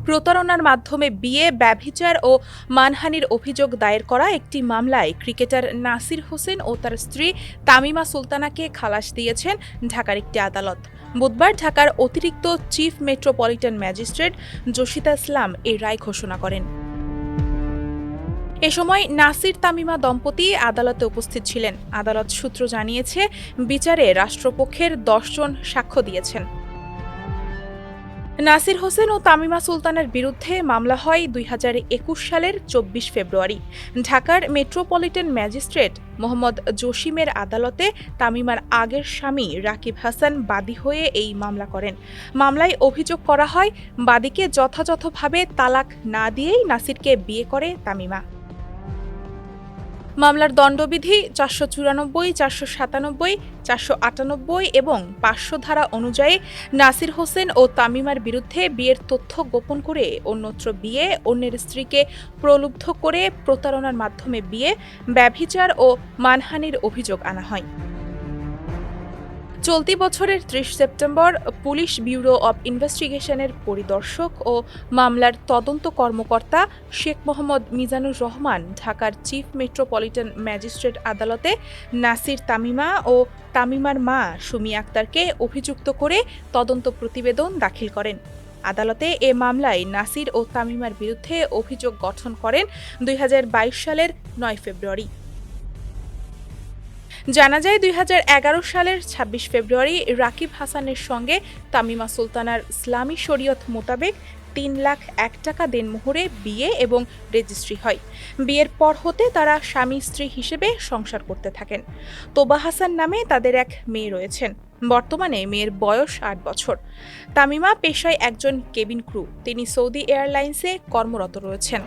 প্রতারণার মাধ্যমে বিয়ে, ব্যভিচার ও মানহানির অভিযোগ দায়ের করা একটি মামলায় ক্রিকেটার নাসির হোসেন ও তার স্ত্রী তামিমা সুলতানাকে খালাস দিয়েছেন ঢাকার একটি আদালত। বুধবার ঢাকার অতিরিক্ত চিফ মেট্রোপলিটন ম্যাজিস্ট্রেট জসিতা ইসলাম এই রায় ঘোষণা করেন। এ সময় নাসির তামিমা দম্পতি আদালতে উপস্থিত ছিলেন। আদালত সূত্র জানিয়েছে, বিচারে রাষ্ট্রপক্ষের 10 জন সাক্ষ্য দিয়েছেন। নাসির হোসেন ও তামিমা সুলতানের বিরুদ্ধে মামলা হয় 2021 সালের 24 ফেব্রুয়ারি। ঢাকার মেট্রোপলিটন ম্যাজিস্ট্রেট মোহাম্মদ জসিমের আদালতে তামিমার আগের স্বামী রাকিব হাসান বাদী হয়ে এই মামলা করেন। মামলায় অভিযোগ করা হয়, বাদীকে যথাযথভাবে তালাক না দিয়েই নাসিরকে বিয়ে করে তামিমা। মামলার দণ্ডবিধি 494, 497, 498 এবং 500 ধারা অনুযায়ী নাসির হোসেন ও তামিমার বিরুদ্ধে বিয়ের তথ্য গোপন করে অন্যত্র বিয়ে, অন্যের স্ত্রীকে প্রলুব্ধ করে প্রতারণার মাধ্যমে বিয়ে, ব্যভিচার ও মানহানির অভিযোগ আনা হয়। চলতি বছরের 30 সেপ্টেম্বর পুলিশ ব্যুরো অব ইনভেস্টিগেশনের পরিদর্শক ও মামলার তদন্ত কর্মকর্তা শেখ মোহাম্মদ মিজানুর রহমান ঢাকার চিফ মেট্রোপলিটন ম্যাজিস্ট্রেট আদালতে নাসির তামিমা ও তামিমার মা সুমি আক্তারকে অভিযুক্ত করে তদন্ত প্রতিবেদন দাখিল করেন। আদালতে এ মামলায় নাসির ও তামিমার বিরুদ্ধে অভিযোগ গঠন করেন 2022 সালের 9 ফেব্রুয়ারি। জানা যায়, 2011 সালের 26 ফেব্রুয়ারি রাকিব হাসানের সঙ্গে তামিমা সুলতানার ইসলামী শরীয়ত মোতাবেক 3,01,000 টাকা দেনমোহরে বিয়ে এবং রেজিস্ট্রি হয়। বিয়ের পর হতে তারা স্বামী স্ত্রী হিসেবে সংসার করতে থাকেন। তোবা হাসান নামে তাদের এক মেয়ে রয়েছেন। বর্তমানে মেয়ের বয়স 8 বছর। তামিমা পেশায় একজন কেবিন ক্রু। তিনি সৌদি এয়ারলাইন্সে কর্মরত রয়েছেন।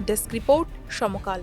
ডেস্ক রিপোর্ট, সমকাল।